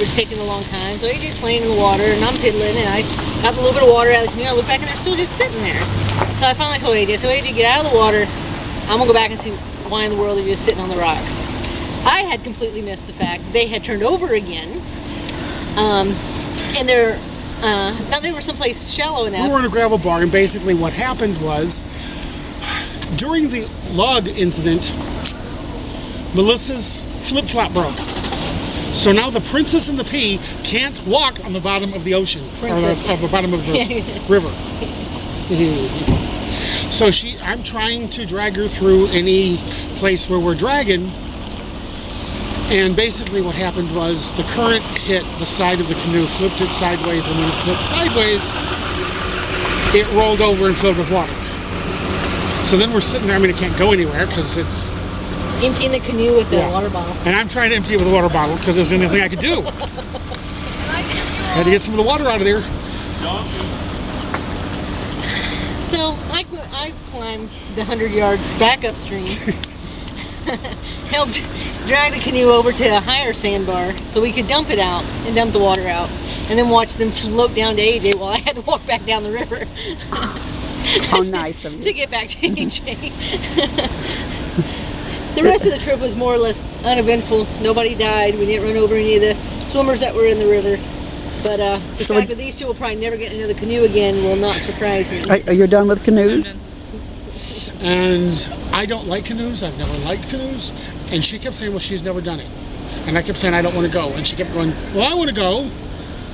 We're taking a long time, so AJ's playing in the water, and I'm piddling, and I got a little bit of water out of the canoe. I look back, and they're still just sitting there. So I finally told AJ, get out of the water. I'm going to go back and see why in the world they're just sitting on the rocks. I had completely missed the fact they had turned over again, and they're, now they were someplace shallow enough. We were in a gravel bar, and basically what happened was, during the log incident, Melissa's flip-flop broke. So now the Princess and the Pea can't walk on the bottom of the ocean, or the bottom of the river. So I'm trying to drag her through any place where we're dragging, and basically what happened was the current hit the side of the canoe, flipped it sideways, and when it flipped sideways, it rolled over and filled with water. So then we're sitting there, I mean, it can't go anywhere because it's emptying the canoe with the water bottle. And I'm trying to empty it with a water bottle because it was the only thing I could do. Had to get some of the water out of there. So I climbed the 100 yards back upstream, helped drag the canoe over to a higher sandbar so we could dump it out and dump the water out, and then watch them float down to AJ while I had to walk back down the river. How nice of you. To get back to AJ. The rest of the trip was more or less uneventful. Nobody died. We didn't run over any of the swimmers that were in the river. But the fact that these two will probably never get into the canoe again will not surprise me. Are you done with canoes? And I don't like canoes. I've never liked canoes. And she kept saying, well, she's never done it. And I kept saying, I don't want to go. And she kept going, well, I want to go.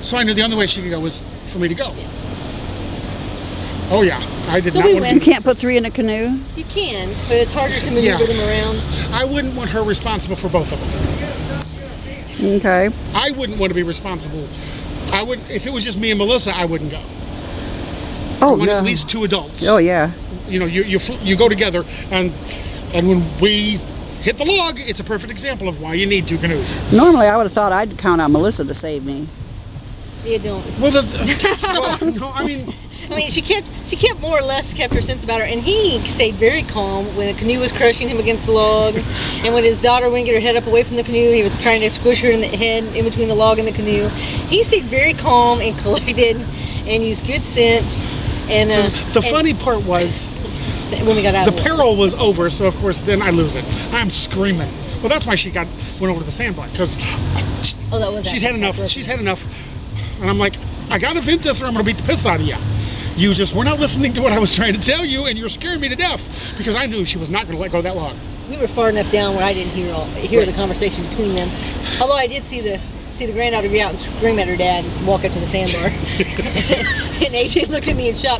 So I knew the only way she could go was for me to go. Yeah. Oh, yeah. I did not want to. You can't put 3 in a canoe? You can, but it's harder to maneuver them around. I wouldn't want her responsible for both of them. Okay. I wouldn't want to be responsible. I would, if it was just me and Melissa, I wouldn't go. Oh, I want no. at least 2 adults. Oh, yeah. You know, you go together, and when we hit the log, it's a perfect example of why you need 2 canoes. Normally, I would have thought I'd count on Melissa to save me. You don't. Well, no, I mean, she kept more or less kept her sense about her, and he stayed very calm when a canoe was crushing him against the log, and when his daughter wouldn't get her head up away from the canoe, he was trying to squish her in the head in between the log and the canoe. He stayed very calm and collected, and used good sense. And the funny part was when we got out, the peril was over, so of course then I lose it. I'm screaming. Well, that's why she went over to the sandbar, because she's had enough. She's had enough, and I'm like, I gotta vent this, or I'm gonna beat the piss out of you. You just were not listening to what I was trying to tell you, and you're scaring me to death, because I knew she was not going to let go that long. We were far enough down where I didn't hear the conversation between them. Although I did see the granddaughter get out and scream at her dad and walk up to the sandbar. And AJ looked at me in shock.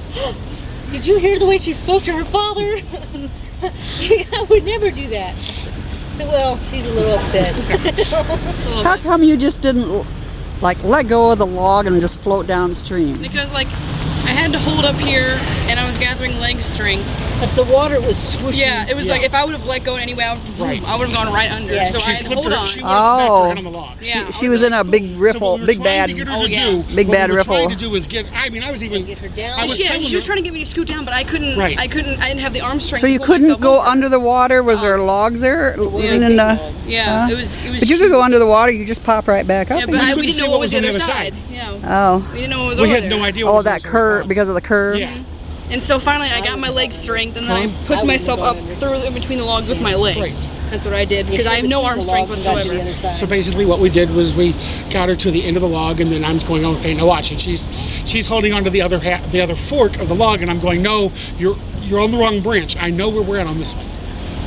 Did you hear the way she spoke to her father? I would never do that. Well, she's a little upset. How come you just didn't let go of the log and just float downstream? Because I had to hold up here, and I was gathering leg strength. But the water was swooshing. Yeah, it was like if I would have let go anyway, I would have gone right under. Yeah. So I had to hold on. She would have smacked her head on the log. Yeah, she was in a big ripple, big bad ripple. What we were trying to do is get. I mean, I was even. Get her down. She was trying to get me to scoot down, but I couldn't. Right. I didn't have the arm strength. So you couldn't go under the water? Was there logs there? Yeah, it was. But you could go under the water. You just pop right back up. Yeah, but we didn't know what was the other side. Yeah. Oh. We didn't know what was over there. We had no idea. Oh, that curve, because of the curve. Yeah. And so finally, I got my leg strength, and then I put myself up through in between the logs with my legs. Right. That's what I did, because I have no arm strength whatsoever. So basically, what we did was we got her to the end of the log, and then I'm going, okay, now watch. And she's holding onto the other fork of the log, and I'm going, no, you're on the wrong branch. I know where we're at on this one.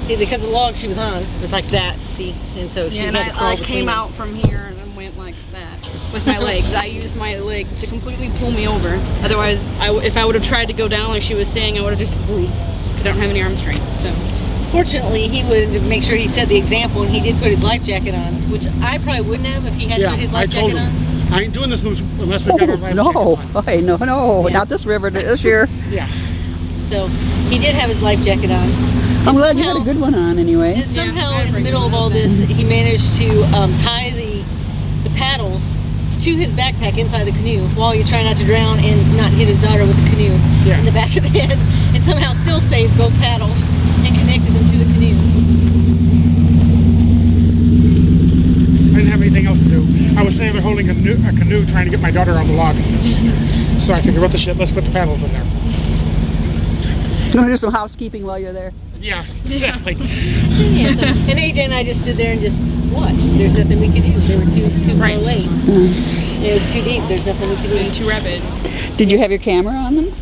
See, because the log she was on was like that. See, and so she had to crawl I came out from here and then went like that with my legs. I used my legs to completely pull me over. Otherwise, if I would have tried to go down like she was saying, I would have just flew, because I don't have any arm strength. So. Fortunately, he wanted to make sure he set the example, and he did put his life jacket on, which I probably wouldn't have if he had put his life jacket on. I ain't doing this unless we've got our life jackets on. Hey, no, not this river this year. Yeah. So he did have his life jacket on. I'm glad you had a good one on anyway. And somehow, in the middle of all this, he managed to tie the paddles to his backpack inside the canoe while he's trying not to drown and not hit his daughter with the canoe in the back of the head, and somehow still saved both paddles and connected them to the canoe. I didn't have anything else to do. I was sitting there holding a canoe trying to get my daughter on the log. So I figured, what the shit, let's put the paddles in there. You want to do some housekeeping while you're there? Yeah, exactly. Yeah, so, and AJ and I just stood there and just watched. There's nothing we could do. They were too far Right. away. It was too deep. There's nothing we could do. And too rapid. Did you have your camera on them?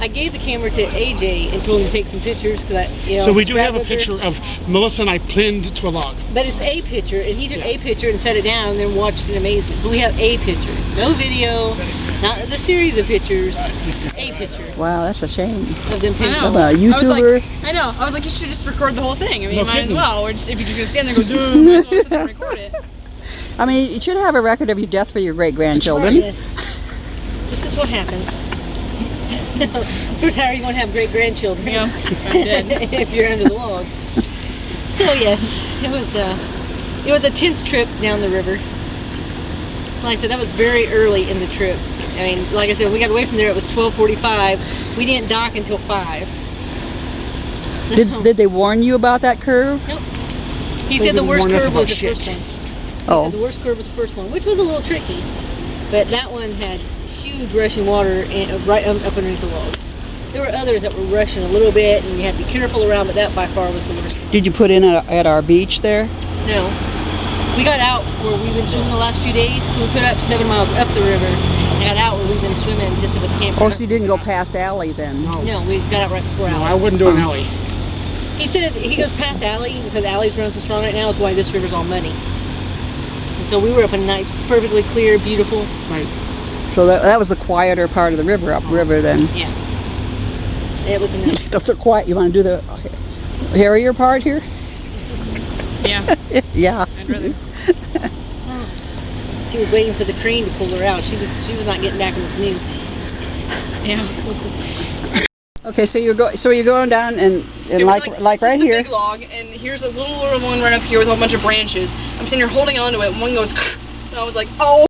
I gave the camera to AJ and told him to take some pictures because So we do have a picture of Melissa and I pinned to a log. But it's a picture, and he took a picture and set it down and then watched in amazement. So we have a picture. No video, not the series of pictures, a picture Wow, that's a shame. of them pinned. I know. A I was YouTuber. like, I know. I was like, you should just record the whole thing. I mean, No you might as kidding. well. Or just, if you're just gonna stand there and go, duh, might as well sit there and record it. I mean, you should have a record of your death for your great-grandchildren. Yes. This is what happened. First, how are you going to have great-grandchildren? Yeah, I'm dead. if you're under the log. So yes, it was a tense trip down the river. Like I said, that was very early in the trip. I mean, like I said, we got away from there. It was 12:45. We didn't dock until 5. So, Did they warn you about that curve? Nope. He said the worst warn us curve about was the shit. first one. Oh, The worst curve was the first one, which was a little tricky. But that one had huge rushing water right up underneath the log. There were others that were rushing a little bit, and you had to be careful around, but that by far was the worst. did you put in at our beach there? No. We got out where we've been swimming the last few days. We put up 7 miles up the river and got out where we've been swimming just with the campground. Oh, so you didn't go past Alley then? No, we got out right before No, I Alley. wouldn't do an alley. He said he goes past Alley because Alley's running so strong right now is why this river's all muddy. And so we were up in night, perfectly clear, beautiful. Right. So that was the quieter part of the river, upriver then. Yeah. It was enough. That's so quiet. You want to do the hairier part here? Yeah, Yeah. I'd rather. She was waiting for the crane to pull her out. She was not getting back in the canoe. Yeah. Okay, so you're going down and It was like this right is the here. big log, and here's a little one right up here with a whole bunch of branches. I'm sitting here holding onto it, and one goes, and I was like, oh.